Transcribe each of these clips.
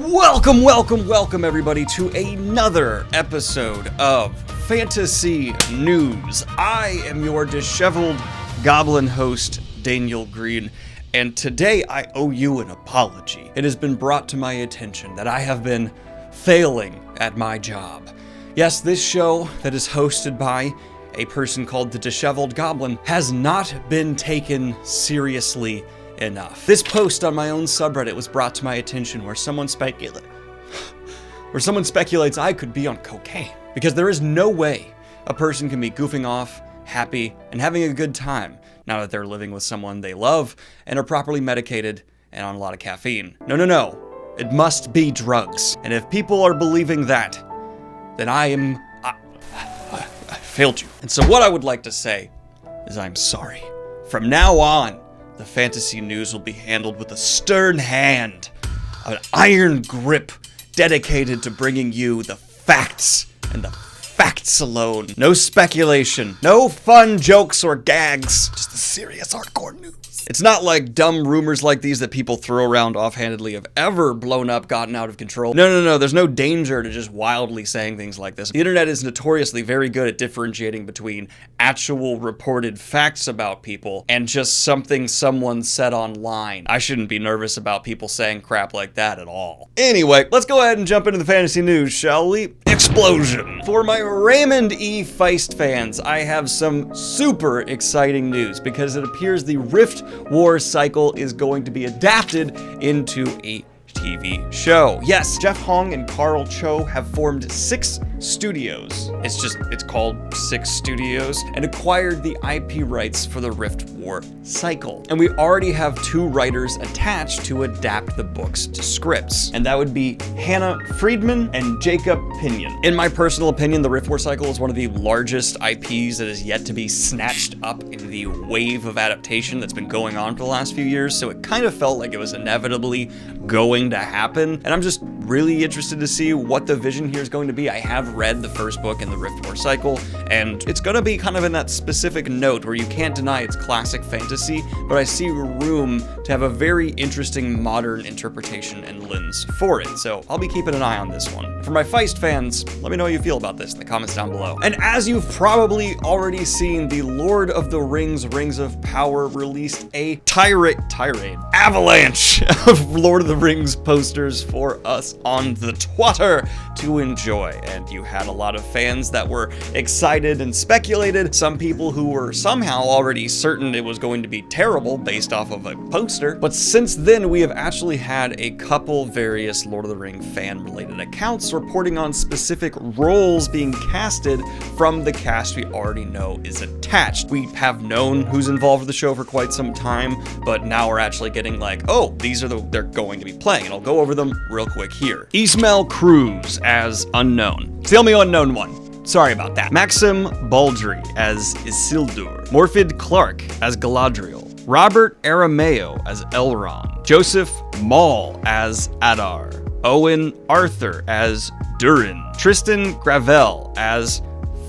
Welcome everybody to another episode of Fantasy News. I am your disheveled goblin host, Daniel Green, and today I owe you an apology. It has been brought to my attention that I have been failing at my job. Yes, this show that is hosted by a person called the Disheveled Goblin has not been taken seriously enough. This post on my own subreddit was brought to my attention where someone speculates I could be on cocaine. Because there is no way a person can be goofing off, happy, and having a good time now that they're living with someone they love and are properly medicated and on a lot of caffeine. No. It must be drugs. And if people are believing that, then I failed you. And so what I would like to say is I'm sorry. From now on, the fantasy news will be handled with a stern hand, an iron grip dedicated to bringing you the facts and the facts alone. No speculation, no fun jokes or gags, just the serious hardcore news. It's not like dumb rumors like these that people throw around offhandedly have ever blown up, gotten out of control. No, there's no danger to just wildly saying things like this. The internet is notoriously very good at differentiating between actual reported facts about people and just something someone said online. I shouldn't be nervous about people saying crap like that at all. Anyway, let's go ahead and jump into the fantasy news, shall we? Explosion! For my Raymond E. Feist fans, I have some super exciting news because it appears the Riftwar Cycle is going to be adapted into a TV show. Yes, Jeff Hong and Carl Cho have formed 6 studios. It's called 6 Studios, and acquired the IP rights for the Riftwar Cycle. And we already have 2 writers attached to adapt the books to scripts, and that would be Hannah Friedman and Jacob Pinion. In my personal opinion, the Riftwar Cycle is one of the largest IPs that is yet to be snatched up in the wave of adaptation that's been going on for the last few years, so it kind of felt like it was inevitably going to happen, and I'm just really interested to see what the vision here is going to be. I have read the first book in the Riftwar Cycle, and it's going to be kind of in that specific note where you can't deny it's classic fantasy, but I see room to have a very interesting modern interpretation and lens for it, so I'll be keeping an eye on this one. For my Feist fans, let me know how you feel about this in the comments down below. And as you've probably already seen, the Lord of the Rings, Rings of Power released a avalanche of Lord of the Rings posters for us on the Twitter to enjoy, and you had a lot of fans that were excited and speculated, some people who were somehow already certain it was going to be terrible based off of a poster, but since then we have actually had a couple various Lord of the Ring fan related accounts reporting on specific roles being casted from the cast we already know is attached. We have known who's involved with the show for quite some time, but now we're actually getting like, oh, these are they're going to be playing, and I'll go over them real quick here. Ismael Cruz as Unknown. It's the only unknown one. Sorry about that. Maxim Baldry as Isildur. Morfydd Clark as Galadriel. Robert Arameo as Elrond. Joseph Maul as Adar. Owen Arthur as Durin. Tristan Gravel as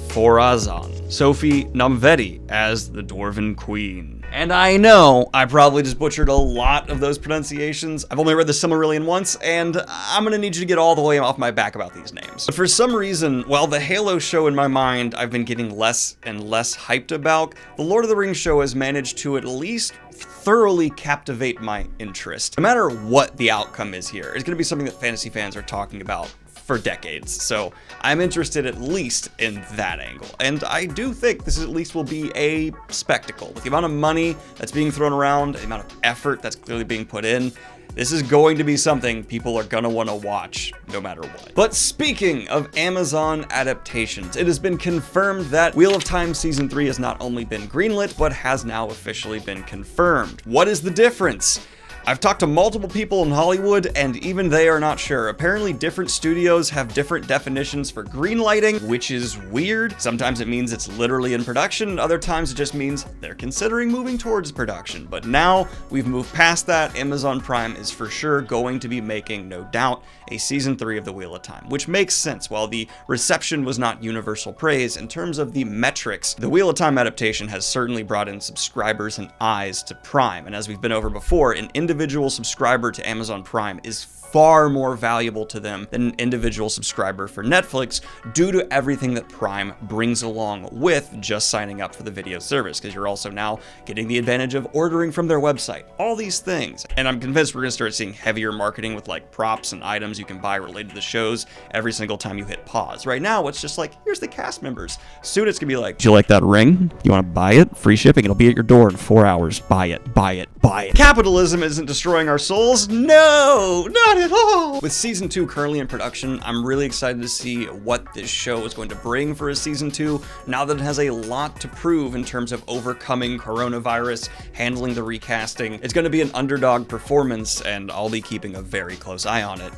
Phorazon. Sophie Nomvedi as the Dwarven Queen. And I know I probably just butchered a lot of those pronunciations. I've only read the Silmarillion once, and I'm gonna need you to get all the way off my back about these names. But for some reason, while the Halo show in my mind I've been getting less and less hyped about, the Lord of the Rings show has managed to at least thoroughly captivate my interest. No matter what the outcome is here, it's gonna be something that fantasy fans are talking about for decades, so I'm interested at least in that angle. And I do think this at least will be a spectacle. With the amount of money that's being thrown around, the amount of effort that's clearly being put in, this is going to be something people are gonna want to watch no matter what. But speaking of Amazon adaptations, it has been confirmed that Wheel of Time Season 3 has not only been greenlit, but has now officially been confirmed. What is the difference? I've talked to multiple people in Hollywood, and even they are not sure. Apparently, different studios have different definitions for greenlighting, which is weird. Sometimes it means it's literally in production, other times it just means they're considering moving towards production. But now we've moved past that. Amazon Prime is for sure going to be making, no doubt, a Season 3 of The Wheel of Time, which makes sense. While the reception was not universal praise, in terms of the metrics, The Wheel of Time adaptation has certainly brought in subscribers and eyes to Prime. And as we've been over before, an individual subscriber to Amazon Prime is far more valuable to them than an individual subscriber for Netflix due to everything that Prime brings along with just signing up for the video service, because you're also now getting the advantage of ordering from their website, all these things. And I'm convinced we're gonna start seeing heavier marketing with like props and items you can buy related to the shows every single time you hit pause. Right now, it's just like, here's the cast members. Soon it's gonna be like, do you like that ring? You wanna buy it? Free shipping, it'll be at your door in 4 hours. Buy it, buy it, buy it. Capitalism isn't destroying our souls. No, not at all. With season 2 currently in production, I'm really excited to see what this show is going to bring for a season 2, now that it has a lot to prove in terms of overcoming coronavirus, handling the recasting. It's going to be an underdog performance, and I'll be keeping a very close eye on it.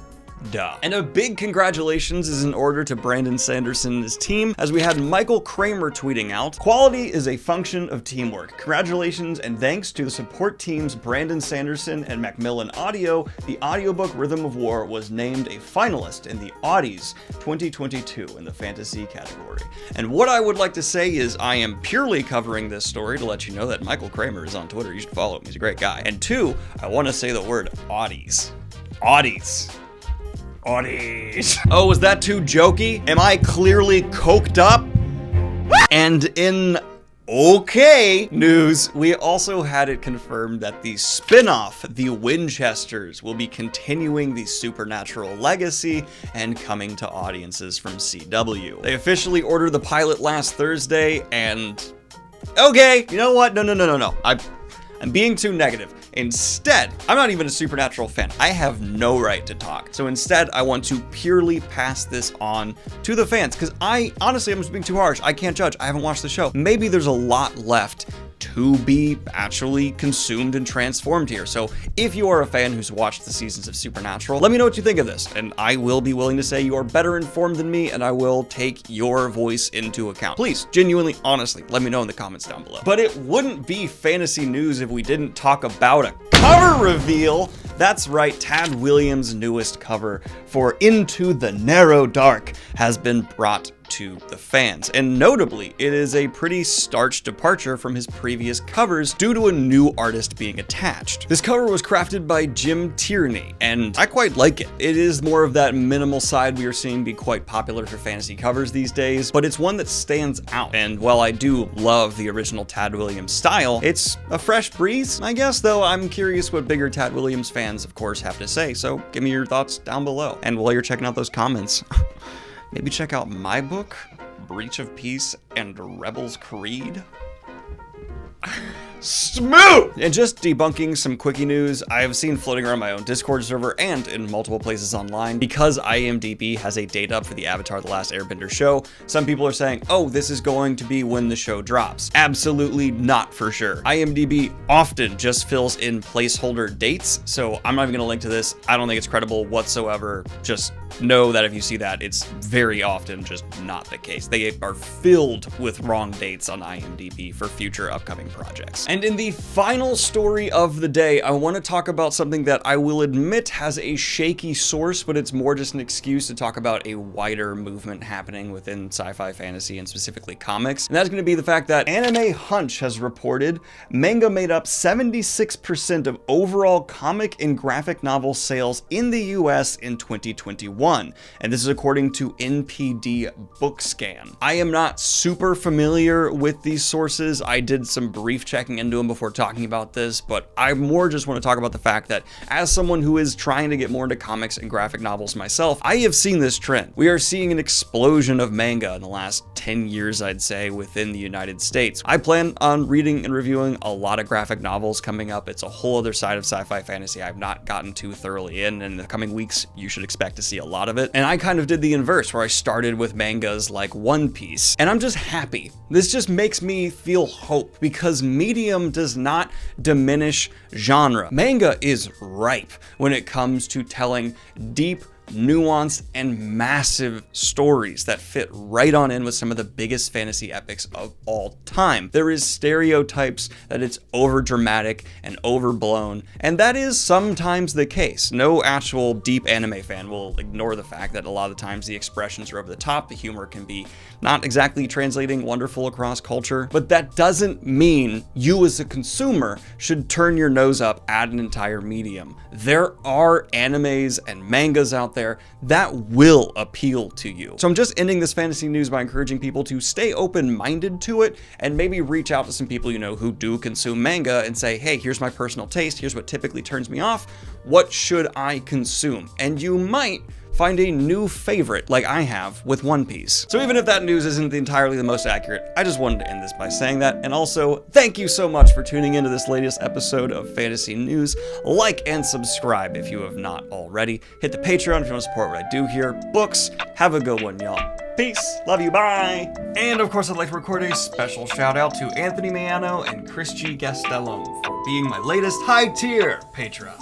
Duh. And a big congratulations is in order to Brandon Sanderson and his team, as we had Michael Kramer tweeting out, "Quality is a function of teamwork. Congratulations and thanks to the support teams Brandon Sanderson and Macmillan Audio, the audiobook Rhythm of War was named a finalist in the Audies 2022 in the fantasy category." And what I would like to say is I am purely covering this story to let you know that Michael Kramer is on Twitter. You should follow him. He's a great guy. And 2, I want to say the word Audies. Audies. Audies. Oh, was that too jokey? Am I clearly coked up? And in okay news, we also had it confirmed that the spin-off, the Winchesters, will be continuing the supernatural legacy and coming to audiences from CW. They officially ordered the pilot last Thursday, and okay, you know what? No. I'm being too negative. Instead, I'm not even a Supernatural fan. I have no right to talk. So instead, I want to purely pass this on to the fans, because honestly, I'm just being too harsh. I can't judge. I haven't watched the show. Maybe there's a lot left to be actually consumed and transformed here. So if you are a fan who's watched the seasons of Supernatural, let me know what you think of this, and I will be willing to say you are better informed than me, and I will take your voice into account. Please, genuinely, honestly, let me know in the comments down below. But it wouldn't be fantasy news if we didn't talk about a cover reveal. That's right, Tad Williams' newest cover for Into the Narrow Dark has been brought to the fans, and notably, it is a pretty starch departure from his previous covers due to a new artist being attached. This cover was crafted by Jim Tierney, and I quite like it. It is more of that minimal side we are seeing be quite popular for fantasy covers these days, but it's one that stands out, and while I do love the original Tad Williams style, it's a fresh breeze, I guess, though I'm curious what bigger Tad Williams fans, of course, have to say, so give me your thoughts down below. And while you're checking out those comments, maybe check out my book, Breach of Peace and Rebel's Creed. Smooth! And just debunking some quickie news I have seen floating around my own Discord server and in multiple places online. Because IMDb has a date up for the Avatar: The Last Airbender show, some people are saying, oh, this is going to be when the show drops. Absolutely not for sure. IMDb often just fills in placeholder dates, so I'm not even gonna link to this. I don't think it's credible whatsoever. Just know that if you see that, it's very often just not the case. They are filled with wrong dates on IMDb for future upcoming projects. And in the final story of the day, I want to talk about something that I will admit has a shaky source, but it's more just an excuse to talk about a wider movement happening within sci-fi fantasy and specifically comics. And that's going to be the fact that Anime Hunch has reported manga made up 76% of overall comic and graphic novel sales in the US in 2021. And this is according to NPD Bookscan. I am not super familiar with these sources. I did some brief checking into them before talking about this, but I more just want to talk about the fact that as someone who is trying to get more into comics and graphic novels myself, I have seen this trend. We are seeing an explosion of manga in the last 10 years, I'd say, within the United States. I plan on reading and reviewing a lot of graphic novels coming up. It's a whole other side of sci-fi fantasy I've not gotten too thoroughly in the coming weeks, you should expect to see a lot of it. And I kind of did the inverse, where I started with mangas like One Piece, and I'm just happy. This just makes me feel hope, because medium does not diminish genre. Manga is ripe when it comes to telling deep, nuanced, and massive stories that fit right on in with some of the biggest fantasy epics of all time. There is stereotypes that it's overdramatic and overblown, and that is sometimes the case. No actual deep anime fan will ignore the fact that a lot of the times the expressions are over the top, the humor can be not exactly translating wonderful across culture, but that doesn't mean you as a consumer should turn your nose up at an entire medium. There are animes and mangas out there that will appeal to you. So I'm just ending this fantasy news by encouraging people to stay open-minded to it and maybe reach out to some people you know who do consume manga and say, hey, here's my personal taste, here's what typically turns me off, what should I consume? And you might find a new favorite like I have with One Piece. So even if that news isn't entirely the most accurate, I just wanted to end this by saying that. And also, thank you so much for tuning into this latest episode of Fantasy News. Like and subscribe if you have not already. Hit the Patreon if you want to support what I do here. Books, have a good one, y'all. Peace, love you, bye! And of course, I'd like to record a special shout out to Anthony Mayano and Chris G. Gastelum for being my latest high tier patrons.